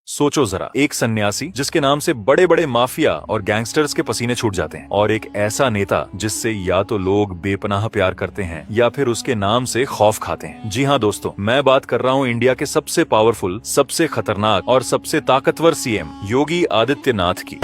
सोचो जरा, एक सन्यासी जिसके नाम से बड़े बड़े माफिया और गैंगस्टर्स के पसीने छूट जाते हैं, और एक ऐसा नेता जिससे या तो लोग बेपनाह प्यार करते हैं या फिर उसके नाम से खौफ खाते हैं। जी हाँ दोस्तों, मैं बात कर रहा हूँ इंडिया के सबसे पावरफुल, सबसे खतरनाक और सबसे ताकतवर सीएम योगी आदित्यनाथ की।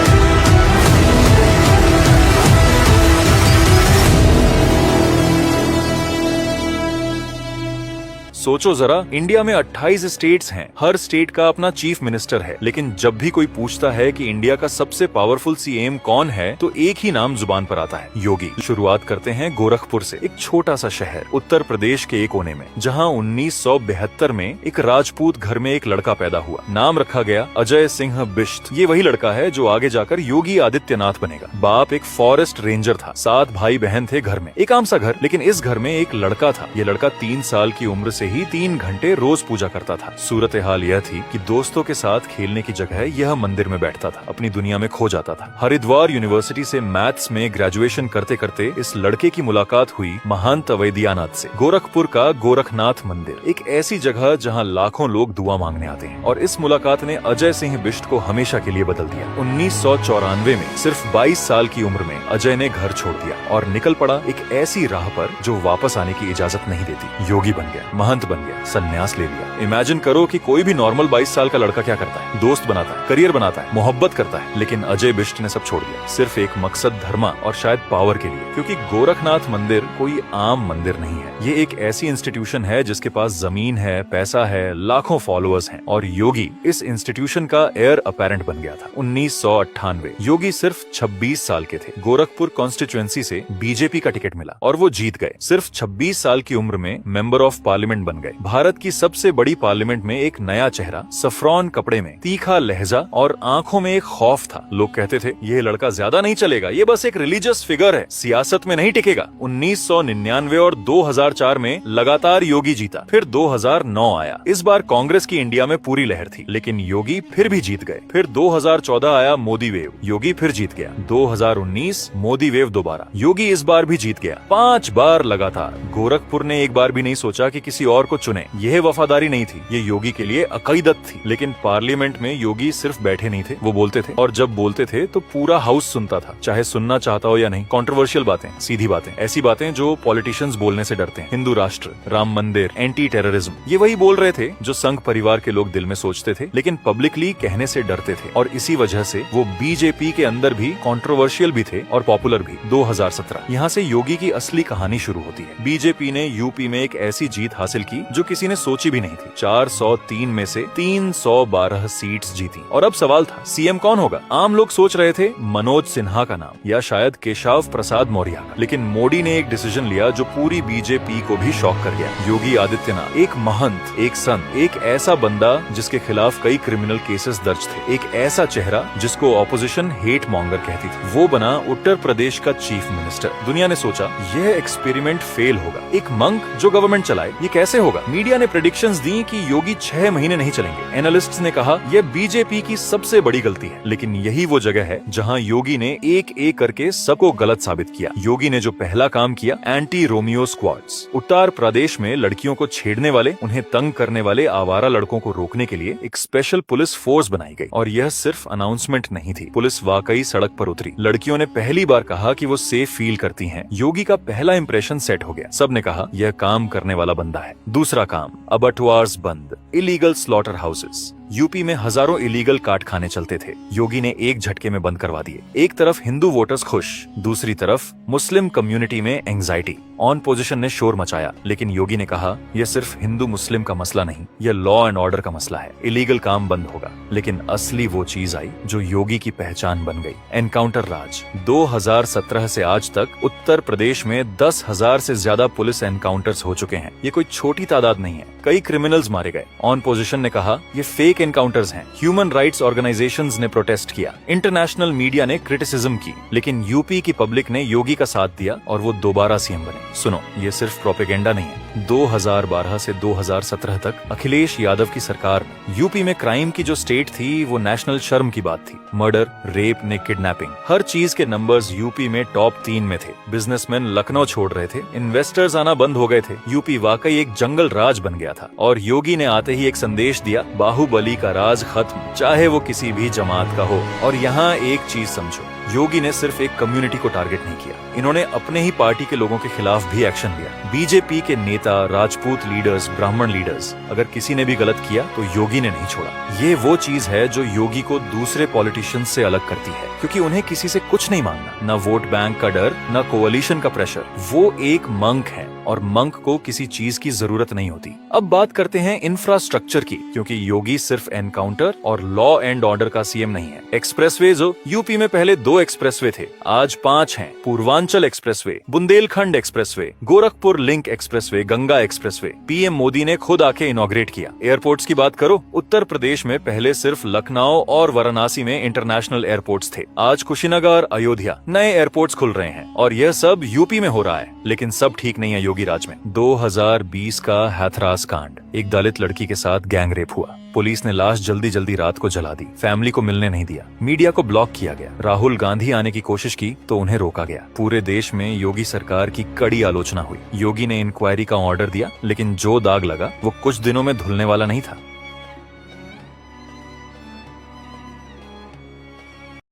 सोचो जरा, इंडिया में 28 स्टेट्स हैं, हर स्टेट का अपना चीफ मिनिस्टर है, लेकिन जब भी कोई पूछता है कि इंडिया का सबसे पावरफुल सीएम कौन है, तो एक ही नाम जुबान पर आता है, योगी। शुरुआत करते हैं गोरखपुर से, एक छोटा सा शहर उत्तर प्रदेश के एक कोने में, जहां 1972 में एक राजपूत घर में एक लड़का पैदा हुआ। नाम रखा गया अजय सिंह बिष्ट। ये वही लड़का है जो आगे जाकर योगी आदित्यनाथ बनेगा। बाप एक फॉरेस्ट रेंजर था, 7 भाई बहन थे घर में, एक आम सा घर, लेकिन इस घर में एक लड़का था। ये लड़का 3 साल की उम्र से 3 घंटे रोज पूजा करता था। सूरत हाल यह थी कि दोस्तों के साथ खेलने की जगह यह मंदिर में बैठता था, अपनी दुनिया में खो जाता था। हरिद्वार यूनिवर्सिटी से मैथ्स में ग्रेजुएशन करते करते इस लड़के की मुलाकात हुई महंत अवैधनाथ से। गोरखपुर का गोरखनाथ मंदिर, एक ऐसी जगह जहां लाखों लोग दुआ मांगने आते हैं, और इस मुलाकात ने अजय सिंह बिष्ट को हमेशा के लिए बदल दिया। 1994 में सिर्फ 22 साल की उम्र में अजय ने घर छोड़ दिया और निकल पड़ा एक ऐसी राह पर जो वापस आने की इजाजत नहीं देती। योगी बन गया, महंत बन गया, सन्यास ले लिया। इमेजिन करो कि कोई भी नॉर्मल 22 साल का लड़का क्या करता है, दोस्त बनाता है, करियर बनाता है, मोहब्बत करता है, लेकिन अजय बिष्ट ने सब छोड़ दिया, सिर्फ एक मकसद, धर्मा और शायद पावर के लिए। क्योंकि गोरखनाथ मंदिर कोई आम मंदिर नहीं है, ये एक ऐसी इंस्टीट्यूशन है जिसके पास जमीन है, पैसा है, लाखों फॉलोअर्स हैं, और योगी इस इंस्टीट्यूशन का एयर अपैरेंट बन गया था। 1998 योगी सिर्फ 26 साल के थे। गोरखपुर कॉन्स्टिट्यूएंसी से बीजेपी का टिकट मिला और वो जीत गए। सिर्फ 26 साल की उम्र में मेंबर ऑफ पार्लियामेंट बन गए। भारत की सबसे बड़ी पार्लियामेंट में एक नया चेहरा, सफ्रॉन कपड़े में, तीखा लहजा और आंखों में एक खौफ था। लोग कहते थे ये लड़का ज्यादा नहीं चलेगा, ये बस एक रिलीजियस फिगर है, सियासत में नहीं टिकेगा। 1999 और 2004 में लगातार योगी जीता, फिर 2009 आया। इस बार कांग्रेस की इंडिया में पूरी लहर थी, लेकिन योगी फिर भी जीत गए। फिर 2014 आया मोदी वेव, योगी फिर जीत गया। 2019 मोदी वेव दोबारा, योगी इस बार भी जीत गया। 5 बार लगातार। गोरखपुर ने एक बार भी नहीं सोचा कि किसी और को चुने। यह वफादारी नहीं थी, ये योगी के लिए अकीदत थी। लेकिन पार्लियामेंट में योगी सिर्फ बैठे नहीं थे, वो बोलते थे, और जब बोलते थे तो पूरा हाउस सुनता था, चाहे सुनना चाहता हो या नहीं। कंट्रोवर्शियल बातें, सीधी बातें, ऐसी बातें जो पॉलिटिशियंस बोलने से डरते हैं। हिंदू राष्ट्र, राम मंदिर, एंटी टेररिज्म, ये वही बोल रहे थे जो संघ परिवार के लोग दिल में सोचते थे, लेकिन पब्लिकली कहने से डरते थे। और इसी वजह से वो बीजेपी के अंदर भी कंट्रोवर्शियल भी थे और पॉपुलर भी। 2017 यहाँ से योगी की असली कहानी शुरू होती है। बीजेपी ने यूपी में एक ऐसी जीत हासिल की जो किसी ने सोची भी नहीं थी। 403 में से 312 सीट्स जीती। और अब सवाल था, सीएम कौन होगा? आम लोग सोच रहे थे मनोज सिन्हा का नाम या शायद केशव प्रसाद मौर्य का, लेकिन मोदी ने एक डिसीजन लिया जो पूरी बीजेपी को भी शॉक कर गया। योगी आदित्यनाथ, एक महंत, एक संत, एक ऐसा बंदा जिसके खिलाफ कई क्रिमिनल केसेस दर्ज थे, एक ऐसा चेहरा जिसको ऑपोजिशन हेट मॉन्गर कहती थी, वो बना उत्तर प्रदेश का चीफ मिनिस्टर। दुनिया ने सोचा यह एक्सपेरिमेंट फेल होगा। एक मंक जो गवर्नमेंट चलाए, ये कैसे होगा? मीडिया ने प्रेडिक्शंस दी कि योगी 6 महीने नहीं चलेंगे। एनालिस्ट्स ने कहा यह बीजेपी की सबसे बड़ी गलती है, लेकिन यही वो जगह है जहां योगी ने एक एक करके सबको गलत साबित किया। योगी ने जो पहला काम किया, anti Romeo squads. Uttar Pradesh में लड़कियों को छेड़ने वाले, उन्हें तंग करने वाले आवारा लड़कों को रोकने के लिए एक स्पेशल पुलिस फोर्स बनाई गई। और यह सिर्फ अनाउंसमेंट नहीं थी, पुलिस वाकई सड़क पर उतरी। लड़कियों ने पहली बार कहा कि वो सेफ फील करती हैं। योगी का पहला इंप्रेशन सेट हो गया। सबने कहा यह काम करने वाला बंदा है। दूसरा काम, अबटवार्स बंद, इलीगल स्लॉटर हाउसेस। यूपी में हजारों इलीगल काट खाने चलते थे, योगी ने एक झटके में बंद करवा दिए। एक तरफ हिंदू वोटर्स खुश, दूसरी तरफ मुस्लिम कम्युनिटी में एंजाइटी। ऑन पोजीशन ने शोर मचाया, लेकिन योगी ने कहा यह सिर्फ हिंदू मुस्लिम का मसला नहीं, यह लॉ एंड ऑर्डर का मसला है। इलीगल काम बंद होगा। लेकिन असली वो चीज आई जो योगी की पहचान बन गई, एनकाउंटर राज। 2017 से आज तक उत्तर प्रदेश में 10,000 से ज्यादा पुलिस एनकाउंटर्स हो चुके हैं। ये कोई छोटी तादाद नहीं है, कई क्रिमिनल्स मारे गए। ऑन पोजीशन ने कहा ये फेक एनकाउंटर्स हैं। ह्यूमन राइट्स ऑर्गेनाइजेशंस ने प्रोटेस्ट किया, इंटरनेशनल मीडिया ने क्रिटिसिज्म की, लेकिन यूपी की पब्लिक ने योगी का साथ दिया और वो दोबारा सीएम बने। सुनो, ये सिर्फ प्रोपेगेंडा नहीं है। 2012 से 2017 तक अखिलेश यादव की सरकार में यूपी में क्राइम की जो स्टेट थी वो नेशनल शर्म की बात थी। मर्डर, रेप ने किडनैपिंग, हर चीज के नंबर्स यूपी में टॉप 3 में थे। बिजनेसमैन लखनऊ छोड़ रहे थे, इन्वेस्टर्स आना बंद हो गए थे। यूपी वाकई एक जंगल राज बन गया था। और योगी ने आते ही एक संदेश दिया, बाहुबली गली का राज खत्म, चाहे वो किसी भी जमात का हो। और यहाँ एक चीज समझो, योगी ने सिर्फ एक कम्युनिटी को टारगेट नहीं किया, इन्होंने अपने ही पार्टी के लोगों के खिलाफ भी एक्शन लिया। बीजेपी के नेता, राजपूत लीडर्स, ब्राह्मण लीडर्स, अगर किसी ने भी गलत किया तो योगी ने नहीं छोड़ा। ये वो चीज है जो योगी को दूसरे पॉलिटिशियंस से अलग करती है, क्योंकि उन्हें किसी से कुछ नहीं मांगना, न वोट बैंक का डर, न कोalition का प्रेशर। वो एक मंक है और मंक को किसी चीज की जरूरत नहीं होती। अब बात करते हैं इंफ्रास्ट्रक्चर की, क्योंकि योगी सिर्फ एनकाउंटर और लॉ एंड ऑर्डर का सीएम नहीं है। एक्सप्रेसवेज हो, यूपी में पहले 2 एक्सप्रेसवे थे, आज 5 हैं। Purvanchal expressway, Bundelkhand expressway, Gorakhpur link expressway, Ganga expressway PM Modi ने खुद आके इनॉग्रेट किया। एयरपोर्ट्स की बात करो, उत्तर प्रदेश में पहले सिर्फ लखनऊ और वाराणसी में इंटरनेशनल एयरपोर्ट्स थे, आज कुशीनगर, अयोध्या नए एयरपोर्ट्स खुल रहे हैं। और यह सब यूपी में हो रहा है, लेकिन सब ठीक नहीं है योगी राज में। 2020 का हाथरस कांड, एक दलित लड़की के साथ गैंग रेप हुआ, पुलिस ने लाश जल्दी जल्दी रात को जला दी, फैमिली को मिलने नहीं दिया, मीडिया को ब्लॉक किया गया, राहुल गांधी आने की कोशिश की तो उन्हें रोका गया। पूरे देश में योगी सरकार की कड़ी आलोचना हुई। योगी ने इंक्वायरी का ऑर्डर दिया, लेकिन जो दाग लगा वो कुछ दिनों में धुलने वाला नहीं था।